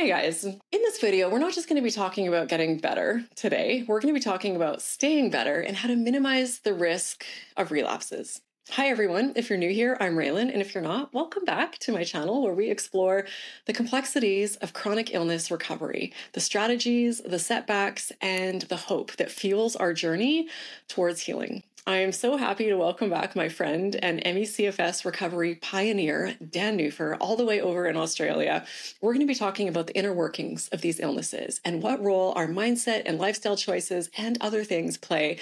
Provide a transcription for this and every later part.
Hi guys. In this video, we're not just going to be talking about getting better today. We're going to be talking about staying better and how to minimize the risk of relapses. Hi everyone. If you're new here, I'm Raelan, and if you're not, welcome back to my channel where we explore the complexities of chronic illness recovery, the strategies, the setbacks, and the hope that fuels our journey towards healing. I am so happy to welcome back my friend and ME/CFS recovery pioneer, Dan Neuffer, all the way over in Australia. We're going to be talking about the inner workings of these illnesses and what role our mindset and lifestyle choices and other things play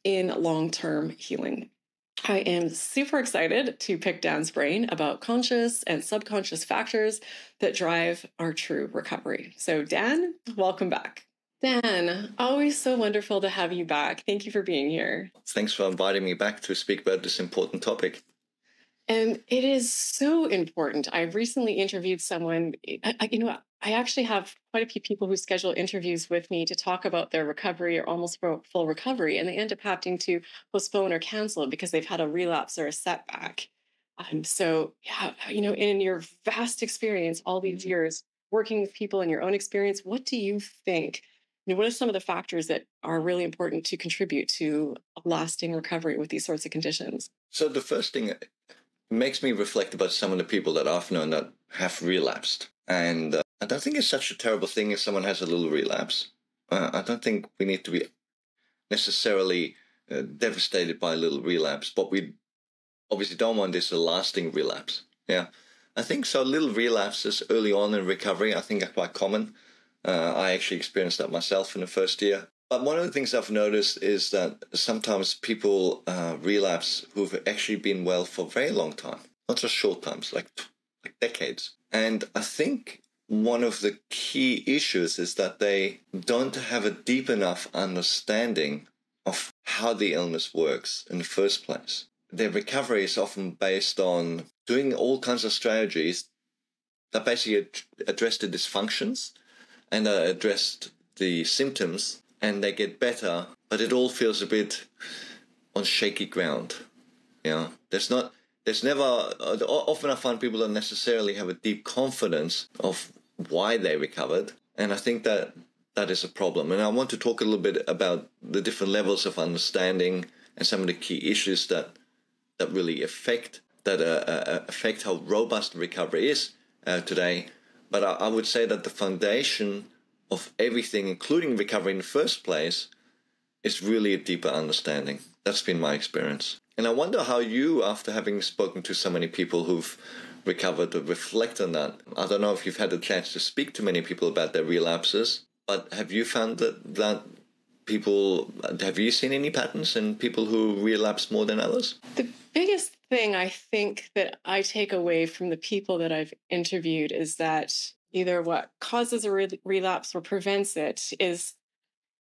in long-term healing. I am super excited to pick Dan's brain about conscious and subconscious factors that drive our true recovery. So Dan, welcome back. Dan, always so wonderful to have you back. Thank you for being here. Thanks for inviting me back to speak about this important topic. And it is so important. I recently interviewed someone, I actually have quite a few people who schedule interviews with me to talk about their recovery or almost full recovery, and they end up having to postpone or cancel because they've had a relapse or a setback. In your vast experience, all these years working with people in your own experience, what do you think? What are some of the factors that are really important to contribute to a lasting recovery with these sorts of conditions? So the first thing makes me reflect about some of the people that I've known that have relapsed. And I don't think it's such a terrible thing if someone has a little relapse. I don't think we need to be necessarily devastated by a little relapse. What we obviously don't want is a lasting relapse. Yeah, I think so. Little relapses early on in recovery, I think, are quite common. I actually experienced that myself in the first year. But one of the things I've noticed is that sometimes people relapse who've actually been well for a very long time, not just short times, like decades. And I think one of the key issues is that they don't have a deep enough understanding of how the illness works in the first place. Their recovery is often based on doing all kinds of strategies that basically address the dysfunctions and addressed the symptoms, and they get better, but it all feels a bit on shaky ground. Yeah, often I find people don't necessarily have a deep confidence of why they recovered, and I think that is a problem. And I want to talk a little bit about the different levels of understanding and some of the key issues that really affect how robust recovery is today. But I would say that the foundation of everything, including recovery in the first place, is really a deeper understanding. That's been my experience. And I wonder how you, after having spoken to so many people who've recovered, reflect on that. I don't know if you've had a chance to speak to many people about their relapses, but have you found that have you seen any patterns in people who relapse more than others? The biggest thing I think that I take away from the people that I've interviewed is that either what causes a relapse or prevents it is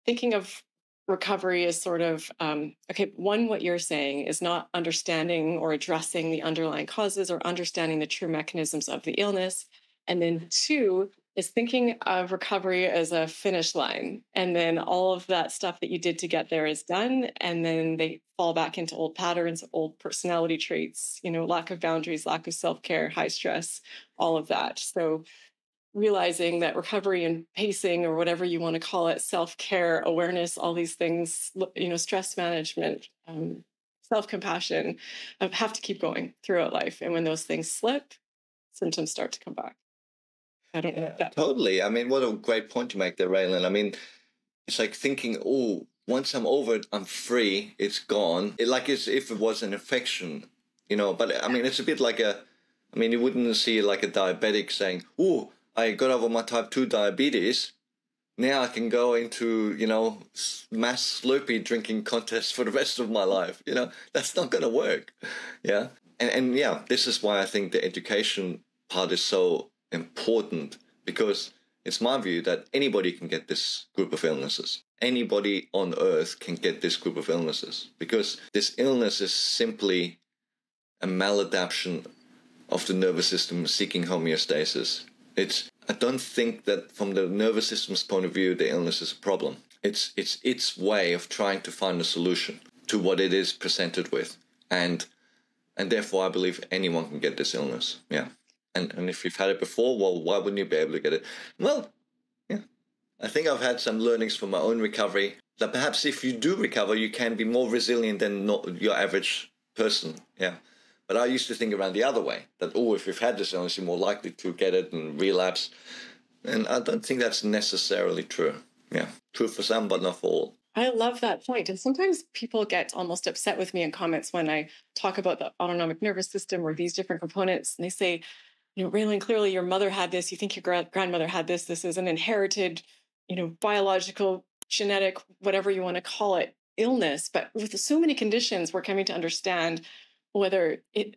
thinking of recovery as sort of, one, what you're saying is not understanding or addressing the underlying causes or understanding the true mechanisms of the illness. And then two, is thinking of recovery as a finish line. And then all of that stuff that you did to get there is done. And then they fall back into old patterns, old personality traits, lack of boundaries, lack of self-care, high stress, all of that. So realizing that recovery and pacing, or whatever you want to call it, self-care, awareness, all these things, stress management, self-compassion, have to keep going throughout life. And when those things slip, symptoms start to come back. I don't know that. Totally. I mean, what a great point you make there, Raelan. I mean, it's like thinking, once I'm over it, I'm free, it's gone. Like as if it was an infection, But I mean, it's a bit like you wouldn't see like a diabetic saying, I got over my type 2 diabetes. Now I can go into, mass Slurpee drinking contests for the rest of my life. That's not going to work. Yeah. And this is why I think the education part is so important, because it's my view that anybody can get this group of illnesses. Anybody on earth can get this group of illnesses, because this illness is simply a maladaptation of the nervous system seeking homeostasis. I don't think that from the nervous system's point of view, the illness is a problem. It's its way of trying to find a solution to what it is presented with. And therefore, I believe anyone can get this illness. Yeah. And if you've had it before, well, why wouldn't you be able to get it? Well, yeah, I think I've had some learnings from my own recovery that perhaps if you do recover, you can be more resilient than your average person. Yeah. But I used to think around the other way, that, if you've had this illness, you're more likely to get it and relapse. And I don't think that's necessarily true. Yeah. True for some, but not for all. I love that point. And sometimes people get almost upset with me in comments when I talk about the autonomic nervous system or these different components. And they say, Raelan, clearly your mother had this. You think your grandmother had this. This is an inherited, biological, genetic, whatever you want to call it, illness. But with so many conditions, we're coming to understand whether it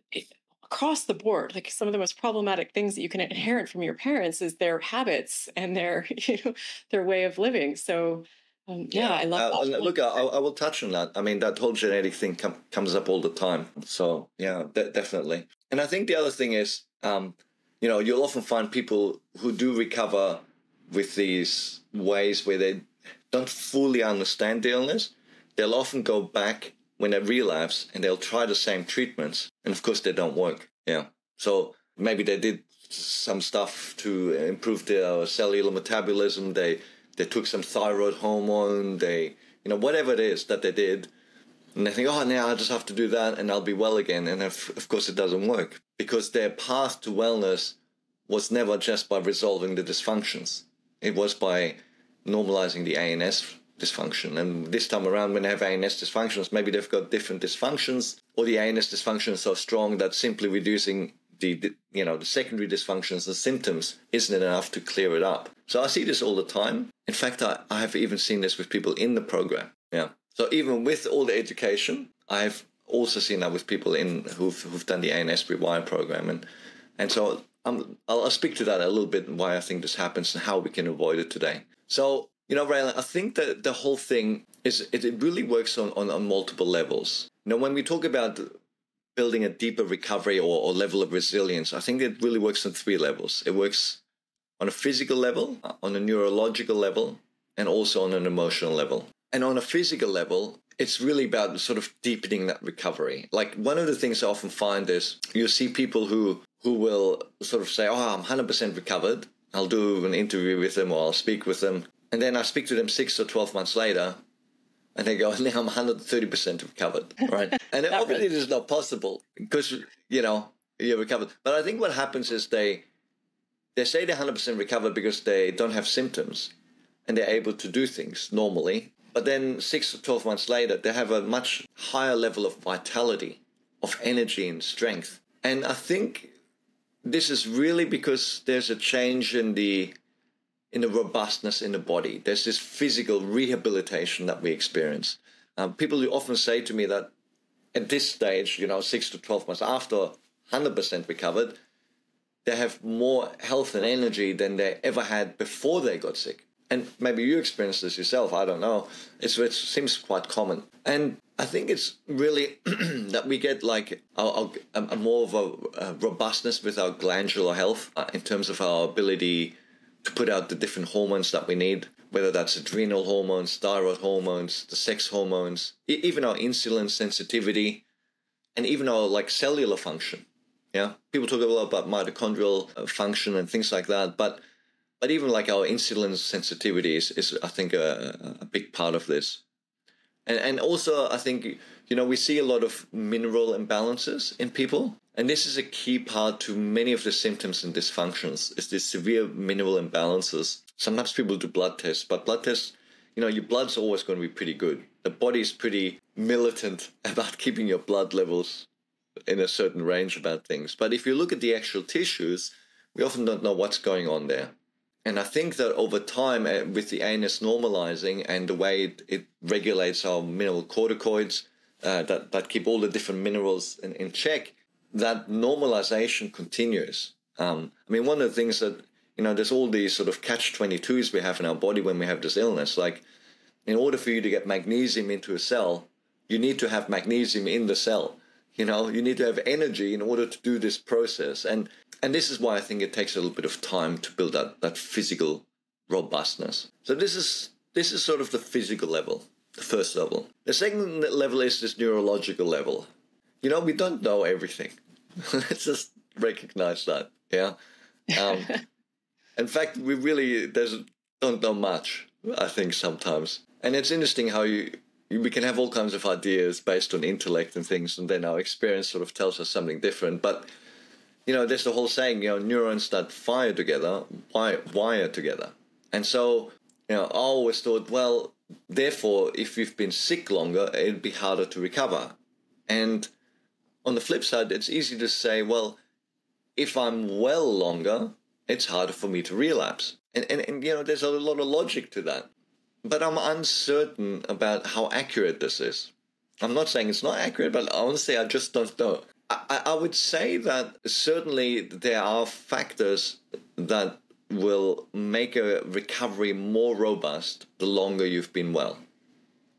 across the board, like some of the most problematic things that you can inherit from your parents is their habits and their, their way of living. So I love that. Look, I will touch on that. I mean, that whole genetic thing comes up all the time. So, yeah, definitely. And I think the other thing is, you'll often find people who do recover with these ways where they don't fully understand the illness. They'll often go back when they relapse and they'll try the same treatments. And of course, they don't work. Yeah. So maybe they did some stuff to improve their cellular metabolism. They took some thyroid hormone. They, whatever it is that they did. And they think, now I just have to do that and I'll be well again. And of course, it doesn't work because their path to wellness was never just by resolving the dysfunctions. It was by normalizing the ANS dysfunction. And this time around, when they have ANS dysfunctions, maybe they've got different dysfunctions, or the ANS dysfunction is so strong that simply reducing the secondary dysfunctions, the symptoms, isn't enough to clear it up. So I see this all the time. In fact, I have even seen this with people in the program. Yeah. So even with all the education, I've also seen that with people who've done the ANS Rewire program. And so I'll speak to that a little bit and why I think this happens and how we can avoid it today. So, Raelan, I think that the whole thing is, it really works on multiple levels. When we talk about building a deeper recovery or level of resilience, I think it really works on 3 levels. It works on a physical level, on a neurological level, and also on an emotional level. And on a physical level, it's really about sort of deepening that recovery. Like, one of the things I often find is you see people who will sort of say, I'm 100% recovered. I'll do an interview with them or I'll speak with them. And then I speak to them 6 or 12 months later and they go, now I'm 130% recovered, right? And obviously it is not possible because, you're recovered. But I think what happens is they say they're 100% recovered because they don't have symptoms and they're able to do things normally. But then 6 or 12 months later, they have a much higher level of vitality, of energy and strength. And I think this is really because there's a change in the robustness in the body. There's this physical rehabilitation that we experience. People often say to me that at this stage, 6 to 12 months after 100% recovered, they have more health and energy than they ever had before they got sick. And maybe you experienced this yourself, I don't know. It seems quite common. And I think it's really that we get like a more of a robustness with our glandular health in terms of our ability to put out the different hormones that we need, whether that's adrenal hormones, thyroid hormones, the sex hormones, even our insulin sensitivity, and even our cellular function. Yeah, people talk a lot about mitochondrial function and things like that, but even our insulin sensitivity is I think a big part of this. And also I think we see a lot of mineral imbalances in people. And this is a key part to many of the symptoms and dysfunctions, is these severe mineral imbalances. Sometimes people do blood tests, but blood tests, your blood's always going to be pretty good. The body's pretty militant about keeping your blood levels in a certain range about things. But if you look at the actual tissues, we often don't know what's going on there. And I think that over time, with the ANS normalizing and the way it regulates our mineral corticoids that keep all the different minerals in check, that normalization continues. I mean, one of the things that, there's all these sort of catch-22s we have in our body when we have this illness. Like, in order for you to get magnesium into a cell, you need to have magnesium in the cell. You need to have energy in order to do this process. And this is why I think it takes a little bit of time to build that physical robustness. So this is sort of the physical level, the first level. The second level is this neurological level. We don't know everything. Let's just recognize that. Yeah. In fact, we really don't know much, I think, sometimes. And it's interesting how we can have all kinds of ideas based on intellect and things, and then our experience sort of tells us something different. But, there's the whole saying, neurons that fire together, wire together. And so, I always thought, well, therefore, if you've been sick longer, it'd be harder to recover. And on the flip side, it's easy to say, well, if I'm well longer, it's harder for me to relapse. And there's a lot of logic to that. But I'm uncertain about how accurate this is. I'm not saying it's not accurate, but honestly, I just don't know. I would say that certainly there are factors that will make a recovery more robust the longer you've been well.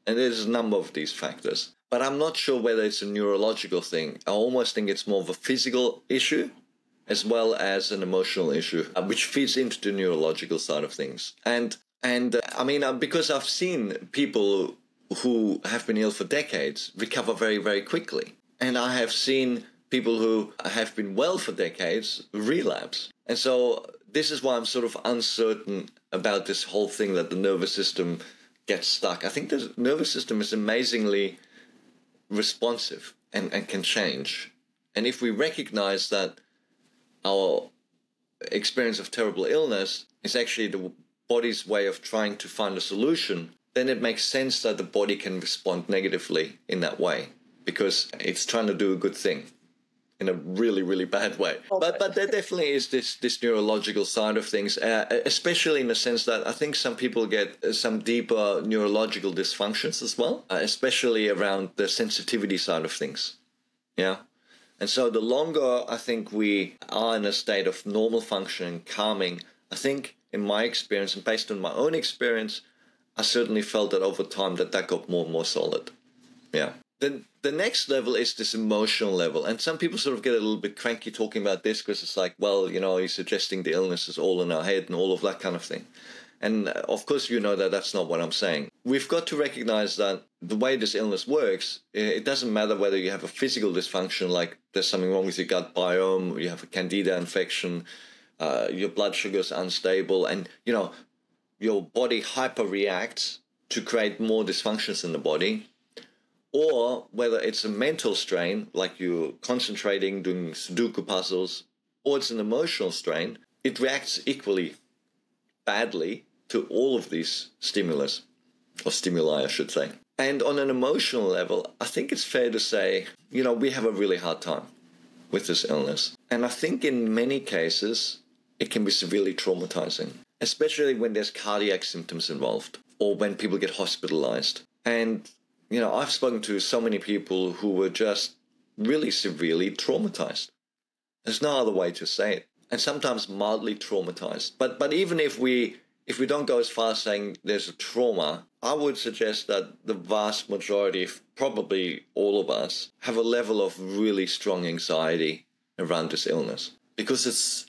And there's a number of these factors. But I'm not sure whether it's a neurological thing. I almost think it's more of a physical issue as well as an emotional issue, which feeds into the neurological side of things. And because I've seen people who have been ill for decades recover very, very quickly. And I have seen people who have been well for decades relapse. And so this is why I'm sort of uncertain about this whole thing that the nervous system gets stuck. I think the nervous system is amazingly responsive and can change. And if we recognize that our experience of terrible illness is actually the body's way of trying to find a solution, then it makes sense that the body can respond negatively in that way because it's trying to do a good thing in a really, really bad way. Okay. But there definitely is this neurological side of things, especially in the sense that I think some people get some deeper neurological dysfunctions as well, especially around the sensitivity side of things. Yeah. And so the longer I think we are in a state of normal function, calming, I think in my experience and based on my own experience, I certainly felt that over time that got more and more solid. Yeah. Then the next level is this emotional level. And some people sort of get a little bit cranky talking about this because it's like, well, he's suggesting the illness is all in our head and all of that kind of thing. And of course, that's not what I'm saying. We've got to recognize that the way this illness works, it doesn't matter whether you have a physical dysfunction, like there's something wrong with your gut biome, you have a candida infection, your blood sugar is unstable, and, your body hyperreacts to create more dysfunctions in the body, or whether it's a mental strain, like you're concentrating, doing Sudoku puzzles, or it's an emotional strain, it reacts equally badly to all of these stimuli, I should say. And on an emotional level, I think it's fair to say, we have a really hard time with this illness. And I think in many cases, it can be severely traumatizing, especially when there's cardiac symptoms involved or when people get hospitalized. And, I've spoken to so many people who were just really severely traumatized. There's no other way to say it. And sometimes mildly traumatized. But even if we don't go as far as saying there's a trauma, I would suggest that the vast majority, probably all of us, have a level of really strong anxiety around this illness. Because it's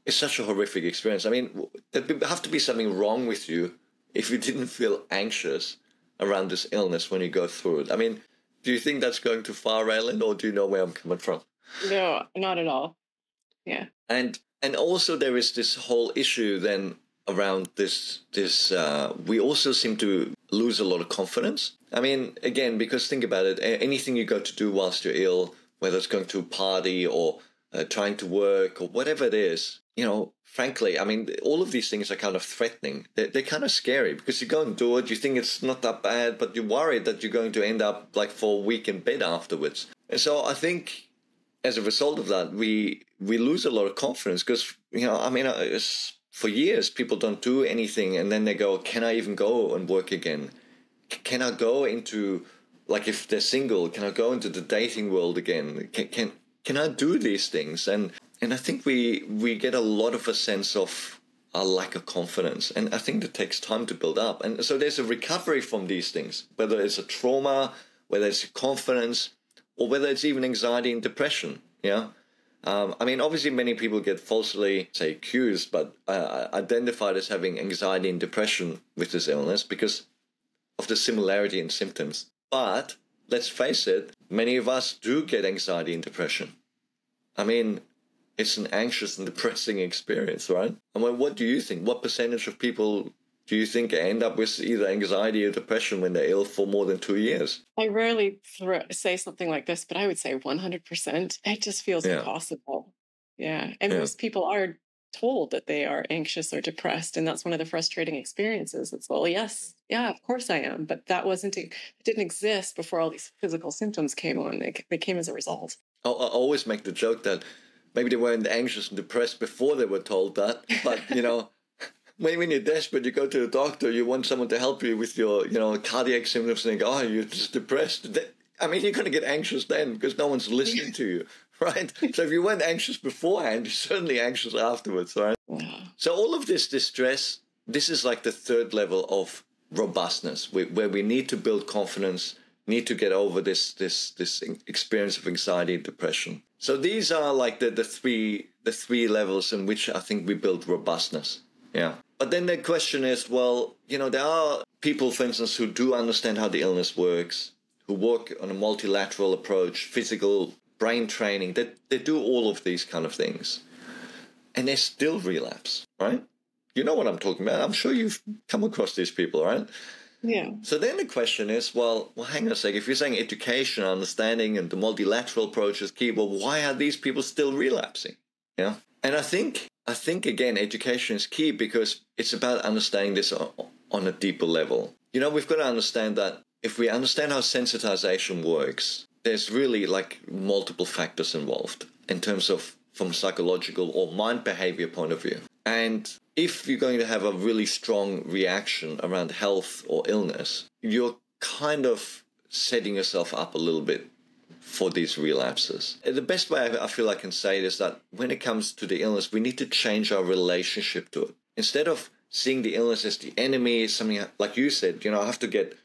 such a horrific experience. I mean, there'd have to be something wrong with you if you didn't feel anxious around this illness when you go through it. I mean, do you think that's going too far, Raelan, or do you know where I'm coming from? No, not at all. Yeah. And also there is this whole issue then around this we also seem to lose a lot of confidence. I mean, again, because think about it, anything you go to do whilst you're ill, whether it's going to a party or trying to work or whatever it is, frankly, I mean, all of these things are kind of threatening. They're kind of scary because you go and do it, you think it's not that bad, but you're worried that you're going to end up like for a week in bed afterwards. And so I think as a result of that, we lose a lot of confidence because, for years, people don't do anything and then they go, can I even go and work again? Can I go into, like if they're single, can I go into the dating world again? Can I do these things? And I think we get a lot of a sense of a lack of confidence. And I think that takes time to build up. And so there's a recovery from these things, whether it's a trauma, whether it's confidence, or whether it's even anxiety and depression. Yeah. Obviously many people get falsely, say, accused, but identified as having anxiety and depression with this illness because of the similarity in symptoms. But let's face it, many of us do get anxiety and depression. I mean, it's an anxious and depressing experience, right? I mean, what do you think? What percentage of people do you think end up with either anxiety or depression when they're ill for more than 2 years? I rarely say something like this, but I would say 100%. It just feels impossible. Yeah. And most people are told that they are anxious or depressed. And that's one of the frustrating experiences. It's, well, yes, yeah, of course I am. But it didn't exist before all these physical symptoms came on. They came as a result. I always make the joke that maybe they weren't anxious and depressed before they were told that. But, when you're desperate, you go to the doctor, you want someone to help you with your, cardiac symptoms, and they go, oh, you're just depressed. You're going to get anxious then because no one's listening to you, right? So if you weren't anxious beforehand, you're certainly anxious afterwards, right? Yeah. So all of this distress, this is like the third level of robustness, where we need to build confidence, need to get over this experience of anxiety and depression. So these are like the three levels in which I think we build robustness. Yeah. But then the question is, well, there are people, for instance, who do understand how the illness works, who work on a multilateral approach, physical, brain training, they do all of these kind of things. And they still relapse, right? You know what I'm talking about. I'm sure you've come across these people, right? Yeah. So then the question is, well, hang on a sec. If you're saying education, understanding, and the multilateral approach is key, well, why are these people still relapsing? Yeah. And I think, again, education is key because it's about understanding this on a deeper level. We've got to understand that if we understand how sensitization works, there's really like multiple factors involved in terms of from psychological or mind behavior point of view. And if you're going to have a really strong reaction around health or illness, you're kind of setting yourself up a little bit for these relapses. The best way I feel I can say it is that when it comes to the illness, we need to change our relationship to it. Instead of seeing the illness as the enemy, something like you said, I have to get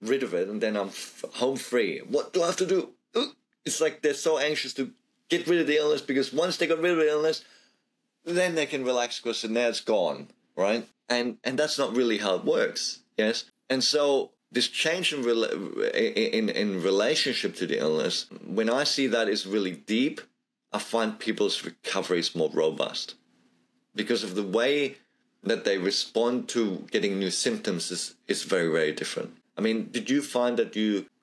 rid of it and then I'm home free. What do I have to do? It's like they're so anxious to get rid of the illness because once they got rid of the illness, then they can relax because now it's gone, right? And that's not really how it works, yes? And so this change in relationship to the illness, when I see that is really deep, I find people's recovery is more robust because of the way that they respond to getting new symptoms is very, very different. I mean, did you find that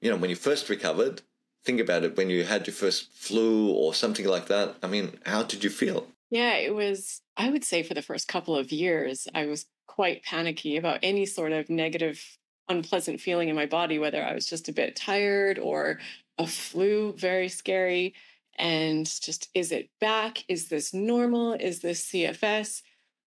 when you first recovered, think about it, when you had your first flu or something like that, I mean, how did you feel? Yeah, it was, I would say for the first couple of years, I was quite panicky about any sort of negative, unpleasant feeling in my body, whether I was just a bit tired or a flu, very scary. And just, is it back? Is this normal? Is this CFS?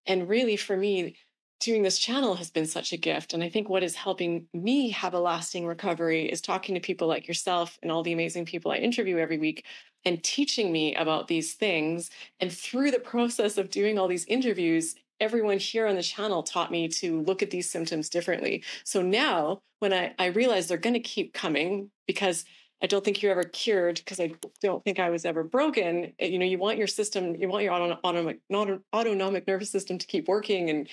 And really for me, doing this channel has been such a gift. And I think what is helping me have a lasting recovery is talking to people like yourself and all the amazing people I interview every week and teaching me about these things. And through the process of doing all these interviews, everyone here on the channel taught me to look at these symptoms differently. So now when I realize they're going to keep coming because I don't think you're ever cured because I don't think I was ever broken. You want your system, you want your autonomic nervous system to keep working. And,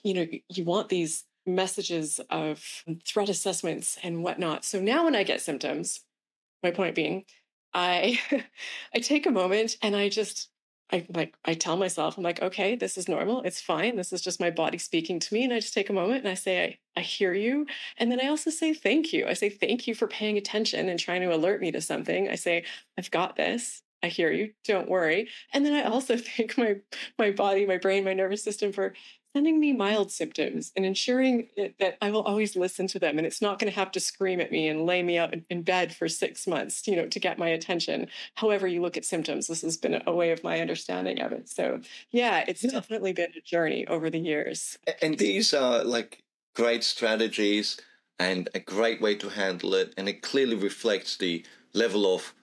you want these messages of threat assessments and whatnot. So now when I get symptoms, my point being, I take a moment and I tell myself, I'm like, okay, this is normal. It's fine. This is just my body speaking to me. And I just take a moment and I say, I hear you. And then I also say, thank you. I say, thank you for paying attention and trying to alert me to something. I say, I've got this. I hear you. Don't worry. And then I also thank my body, my brain, my nervous system for sending me mild symptoms and ensuring that I will always listen to them. And it's not going to have to scream at me and lay me out in bed for 6 months, to get my attention. However you look at symptoms, this has been a way of my understanding of it. So yeah, it's definitely been a journey over the years. And these are like great strategies and a great way to handle it. And it clearly reflects the level of,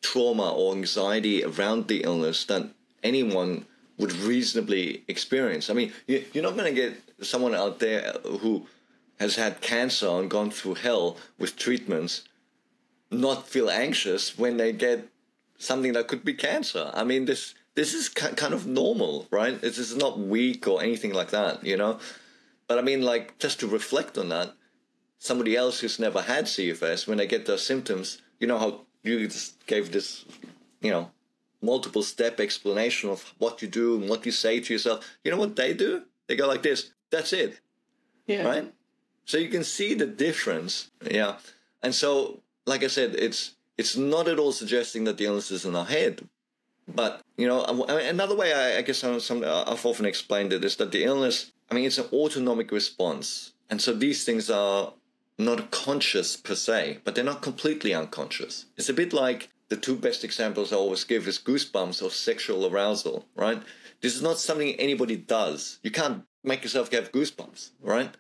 trauma or anxiety around the illness that anyone would reasonably experience. I mean, you're not going to get someone out there who has had cancer and gone through hell with treatments not feel anxious when they get something that could be cancer. I mean, this is kind of normal, right? This is not weak or anything like that, But I mean, like, just to reflect on that, somebody else who's never had CFS, when they get those symptoms, how you just gave this, multiple step explanation of what you do and what you say to yourself. You know what they do? They go like this. That's it. Yeah. Right? So you can see the difference. Yeah. And so, like I said, it's not at all suggesting that the illness is in our head. But, you know, another way I guess I've often explained it is that the illness, I mean, it's an autonomic response. And so these things are not conscious per se, but they're not completely unconscious. It's a bit like the two best examples I always give is goosebumps or sexual arousal, right? This is not something anybody does. You can't make yourself have goosebumps, right?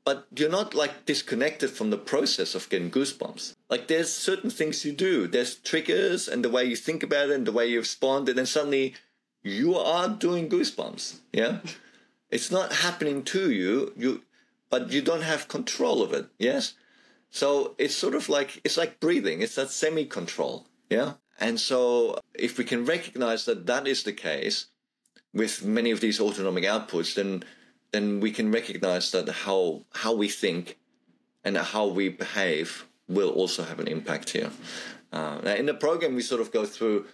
But you're not like disconnected from the process of getting goosebumps. Like there's certain things you do. There's triggers and the way you think about it and the way you respond. And then suddenly you are doing goosebumps. Yeah. It's not happening to you, but you don't have control of it. Yes. So it's sort of like, it's like breathing. It's that semi-control. Yeah. And so if we can recognize that that is the case with many of these autonomic outputs, then we can recognize that how we think and how we behave will also have an impact here. In the program, we sort of go through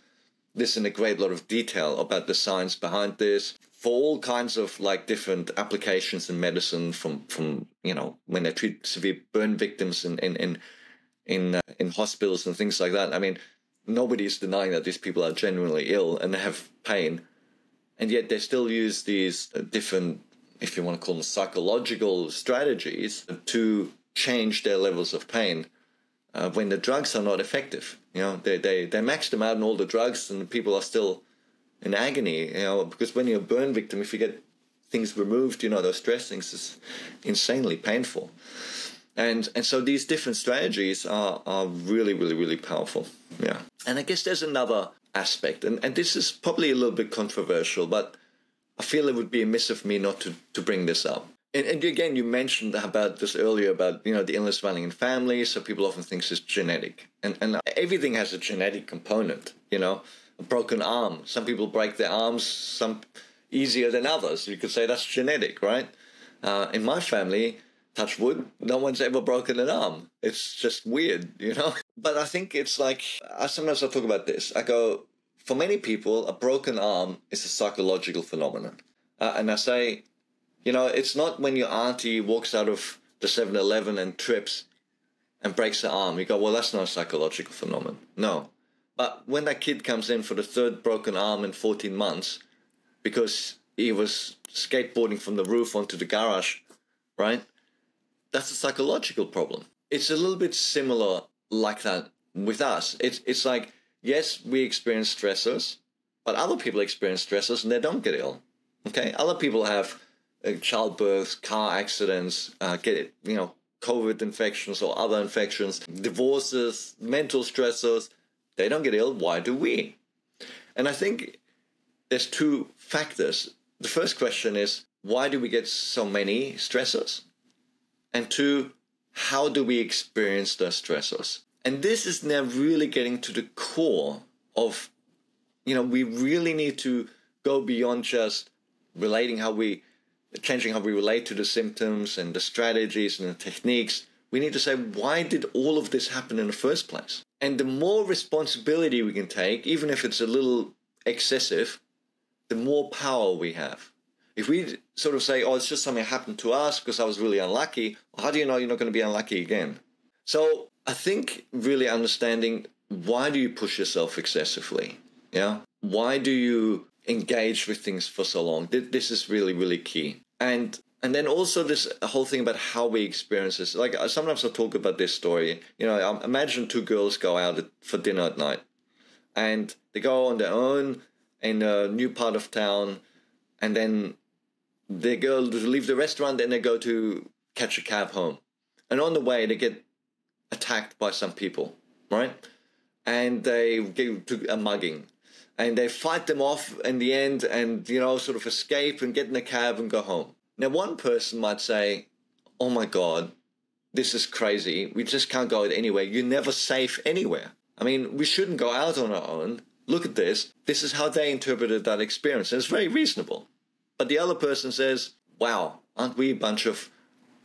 this in a great lot of detail about the science behind this for all kinds of like different applications in medicine from you know, when they treat severe burn victims in hospitals and things like that. I mean, nobody is denying that these people are genuinely ill and they have pain, and yet they still use these different, if you want to call them psychological strategies, to change their levels of pain when the drugs are not effective. You know, they max them out in all the drugs and people are still in agony, you know, because when you're a burn victim, if you get things removed, you know, those stress things is insanely painful. And so these different strategies are really, really, really powerful. Yeah. And I guess there's another aspect, and this is probably a little bit controversial, but I feel it would be amiss of me not to bring this up. And again, you mentioned about this earlier about, you know, the illness running in families, so people often think it's genetic. And everything has a genetic component, you know. A broken arm. Some people break their arms some easier than others. You could say that's genetic, right? In my family, touch wood, no one's ever broken an arm. It's just weird, you know. But I think it's like, sometimes I talk about this. I go, for many people, a broken arm is a psychological phenomenon. And I say, you know, it's not when your auntie walks out of the 7-Eleven and trips and breaks her arm. You go, well, that's not a psychological phenomenon. No. But when that kid comes in for the third broken arm in 14 months because he was skateboarding from the roof onto the garage, right? That's a psychological problem. It's a little bit similar like that with us. It's like, yes, we experience stressors, but other people experience stressors and they don't get ill. Okay? Other people have childbirth, car accidents, get, you know, COVID infections or other infections, divorces, mental stressors. They don't get ill. Why do we? And I think there's two factors. The first question is, why do we get so many stressors? And two, how do we experience those stressors? And this is now really getting to the core of, you know, we really need to go beyond just changing how we relate to the symptoms and the strategies and the techniques. We need to say, why did all of this happen in the first place? And the more responsibility we can take, even if it's a little excessive, the more power we have. If we sort of say, oh, it's just something that happened to us because I was really unlucky, well, how do you know you're not going to be unlucky again? So I think really understanding, why do you push yourself excessively? Yeah. Why do you engage with things for so long? This is really, really key. And then also this whole thing about how we experience this. Like sometimes I talk about this story. You know, imagine two girls go out for dinner at night, and they go on their own in a new part of town, and then they go to leave the restaurant, and they go to catch a cab home, and on the way they get attacked by some people, right? And they get to a mugging, and they fight them off in the end, and you know, sort of escape and get in a cab and go home. Now, one person might say, oh my God, this is crazy. We just can't go out anywhere. You're never safe anywhere. I mean, we shouldn't go out on our own. Look at this. This is how they interpreted that experience. And it's very reasonable. But the other person says, wow, aren't we a bunch of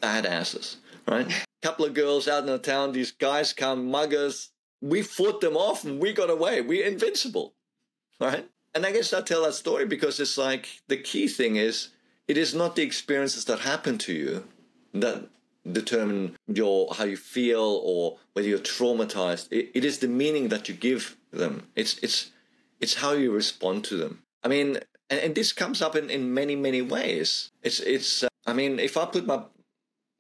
badasses, right? A couple of girls out in the town, these guys come, muggers. We fought them off and we got away. We're invincible. right? And I guess I tell that story because it's like the key thing is it is not the experiences that happen to you that determine how you feel or whether you're traumatized. It is the meaning that you give them. It's how you respond to them. I mean, and this comes up in many, many ways. I mean, if I put my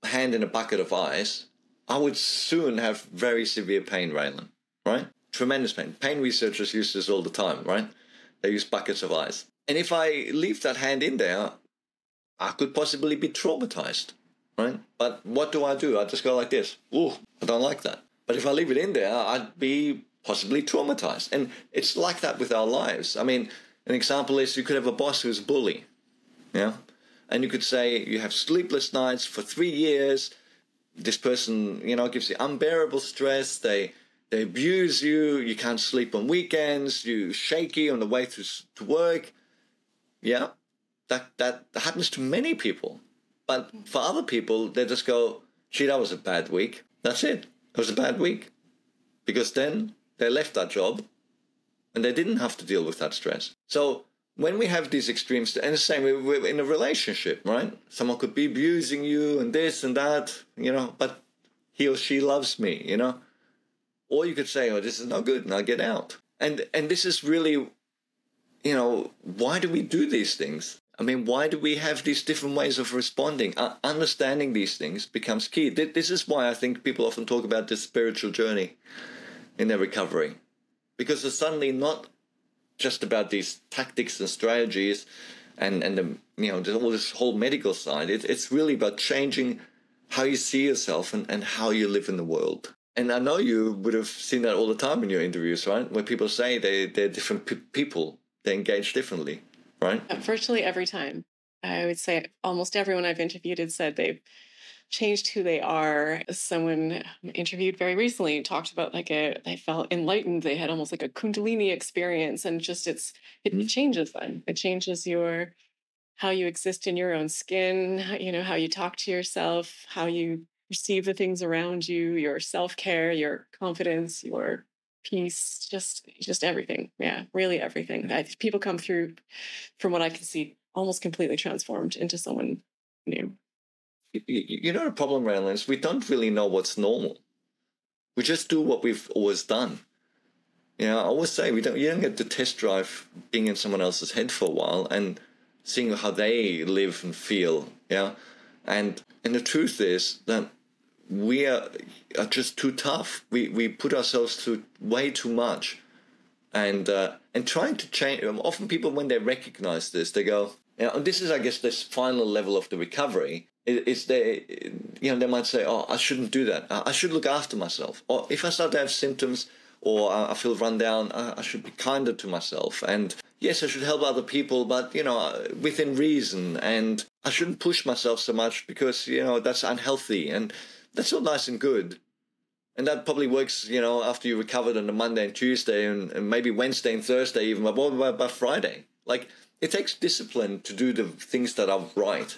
hand in a bucket of ice, I would soon have very severe pain, Raelan, right? Tremendous pain. Pain researchers use this all the time, right? They use buckets of ice. And if I leave that hand in there, I could possibly be traumatized, right? But what do? I just go like this. Ooh, I don't like that. But if I leave it in there, I'd be possibly traumatized. And it's like that with our lives. I mean, an example is you could have a boss who's a bully, yeah? And you could say you have sleepless nights for 3 years. This person, gives you unbearable stress. They abuse you. You can't sleep on weekends. You're shaky on the way to work. Yeah, that happens to many people. But for other people, they just go, gee, that was a bad week. That's it. It was a bad week. Because then they left that job and they didn't have to deal with that stress. So when we have these extremes, and the same we're in a relationship, right? Someone could be abusing you and this and that, but he or she loves me, Or you could say, oh, this is not good, and I'll get out. And this is really, why do we do these things? I mean, why do we have these different ways of responding? Understanding these things becomes key. This is why I think people often talk about this spiritual journey in their recovery. Because it's suddenly not just about these tactics and strategies and all this whole medical side. It's really about changing how you see yourself and how you live in the world. And I know you would have seen that all the time in your interviews, right? Where people say they're different people. They engage differently, right? Virtually every time. I would say almost everyone I've interviewed had said they've changed who they are. Someone interviewed very recently talked about they felt enlightened. They had almost like a Kundalini experience, and just it changes them. It changes how you exist in your own skin, how you talk to yourself, how you perceive the things around you, your self-care, your confidence, your peace, just everything. Yeah, really everything. People come through, from what I can see, almost completely transformed into someone new. The problem, Raelan, is we don't really know what's normal. We just do what we've always done. I always say you don't get to test drive being in someone else's head for a while and seeing how they live and feel. Yeah, and the truth is that we are just too tough. We put ourselves through way too much, and trying to change. Often people, when they recognize this, they go, and this is, I guess, this final level of the recovery. They might say, oh, I shouldn't do that. I should look after myself. Or if I start to have symptoms or I feel run down, I should be kinder to myself. And yes, I should help other people, but, within reason. And I shouldn't push myself so much because, that's unhealthy. And that's all nice and good. And that probably works, after you recovered on a Monday and Tuesday and maybe Wednesday and Thursday even, but what about by Friday? Like, it takes discipline to do the things that are right.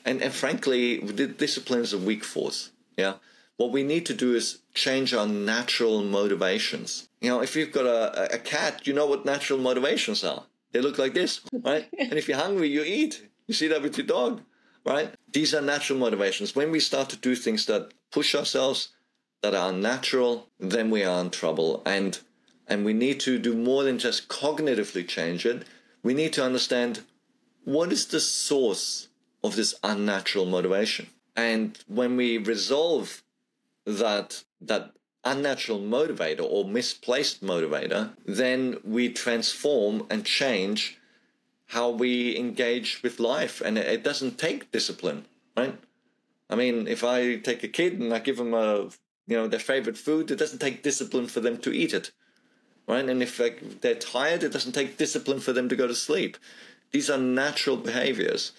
And frankly, the discipline is a weak force. Yeah. What we need to do is change our natural motivations. If you've got a cat, you know what natural motivations are. They look like this, right? And if you're hungry, you eat. You see that with your dog, right? These are natural motivations. When we start to do things that push ourselves, that are unnatural, then we are in trouble. And we need to do more than just cognitively change it. We need to understand what is the source of this unnatural motivation. And when we resolve that unnatural motivator or misplaced motivator, then we transform and change how we engage with life. And it doesn't take discipline, right? I mean, if I take a kid and I give them their favorite food, it doesn't take discipline for them to eat it, right? And if they're tired, it doesn't take discipline for them to go to sleep. These are natural behaviors.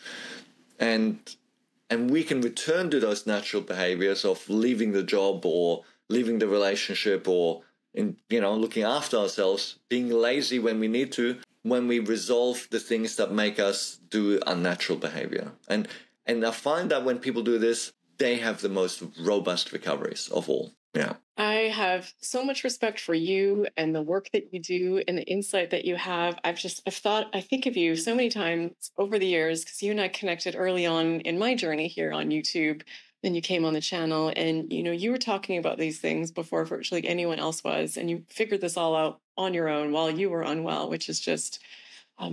And we can return to those natural behaviors of leaving the job or leaving the relationship or looking after ourselves, being lazy when we need to, when we resolve the things that make us do unnatural behavior. And I find that when people do this, they have the most robust recoveries of all. Yeah. I have so much respect for you and the work that you do and the insight that you have. I think of you so many times over the years because you and I connected early on in my journey here on YouTube. Then you came on the channel and, you were talking about these things before virtually anyone else was. And you figured this all out on your own while you were unwell, which is just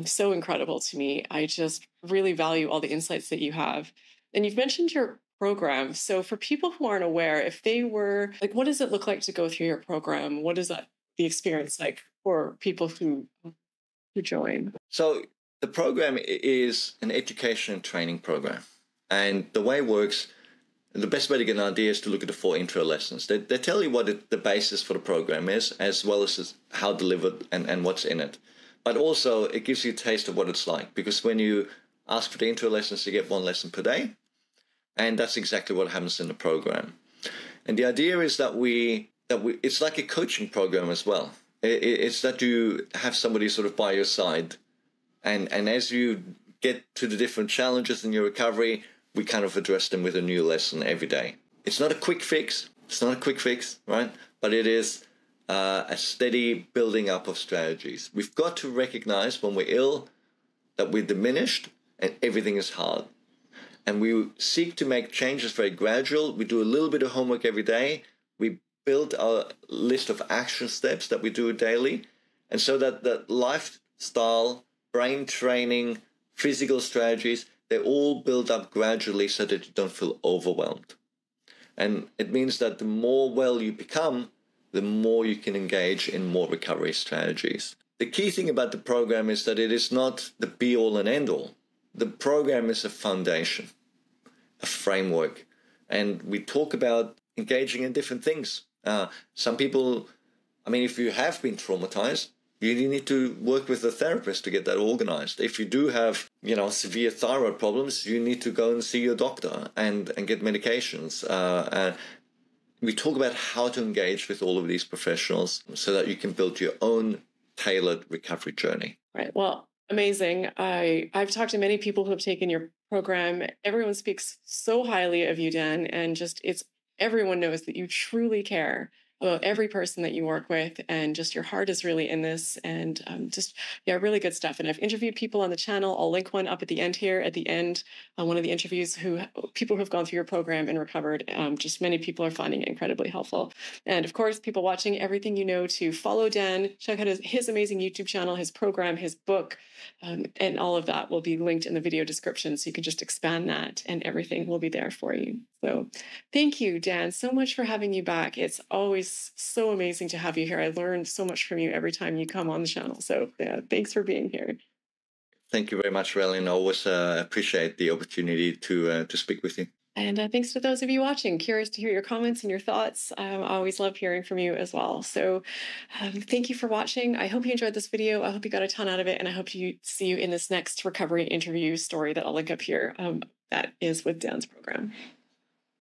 so incredible to me. I just really value all the insights that you have. And you've mentioned your program. So for people who aren't aware, if they were like, what does it look like to go through your program? What is that the experience like for people who join? So the program is an education and training program. And the way it works, the best way to get an idea is to look at the 4 intro lessons. They tell you what the basis for the program is, as well as how delivered and what's in it. But also it gives you a taste of what it's like, because when you ask for the intro lessons, you get 1 lesson per day. And that's exactly what happens in the program. And the idea is that it's like a coaching program as well. It's that you have somebody sort of by your side. And as you get to the different challenges in your recovery, we kind of address them with a new lesson every day. It's not a quick fix. Right? But it is a steady building up of strategies. We've got to recognize when we're ill that we're diminished and everything is hard. And we seek to make changes very gradual. We do a little bit of homework every day. We build our list of action steps that we do daily. And so that lifestyle, brain training, physical strategies, they all build up gradually so that you don't feel overwhelmed. And it means that the more well you become, the more you can engage in more recovery strategies. The key thing about the program is that it is not the be-all and end-all. The program is a foundation, a framework, and we talk about engaging in different things. Some people, if you have been traumatized, you need to work with a therapist to get that organized. If you do have, severe thyroid problems, you need to go and see your doctor and get medications. We talk about how to engage with all of these professionals so that you can build your own tailored recovery journey. Right. Well, amazing. I've talked to many people who have taken your program. Everyone speaks so highly of you, Dan, and everyone knows that you truly care about every person that you work with, and just your heart is really in this, and really good stuff. And I've interviewed people on the channel. I'll link one up at the end here. At the end, one of the interviews people who have gone through your program and recovered. Just many people are finding it incredibly helpful. And of course, people watching, everything you know to follow Dan, check out his amazing YouTube channel, his program, his book, and all of that will be linked in the video description. So you can just expand that, and everything will be there for you. So thank you, Dan, so much for having you back. It's always so amazing to have you here. I learned so much from you every time you come on the channel. So yeah, thanks for being here. Thank you very much, Raelan. I always appreciate the opportunity to speak with you. And thanks to those of you watching. Curious to hear your comments and your thoughts. I always love hearing from you as well. So thank you for watching. I hope you enjoyed this video. I hope you got a ton out of it. And I hope to see you in this next recovery interview story that I'll link up here. That is with Dan's program.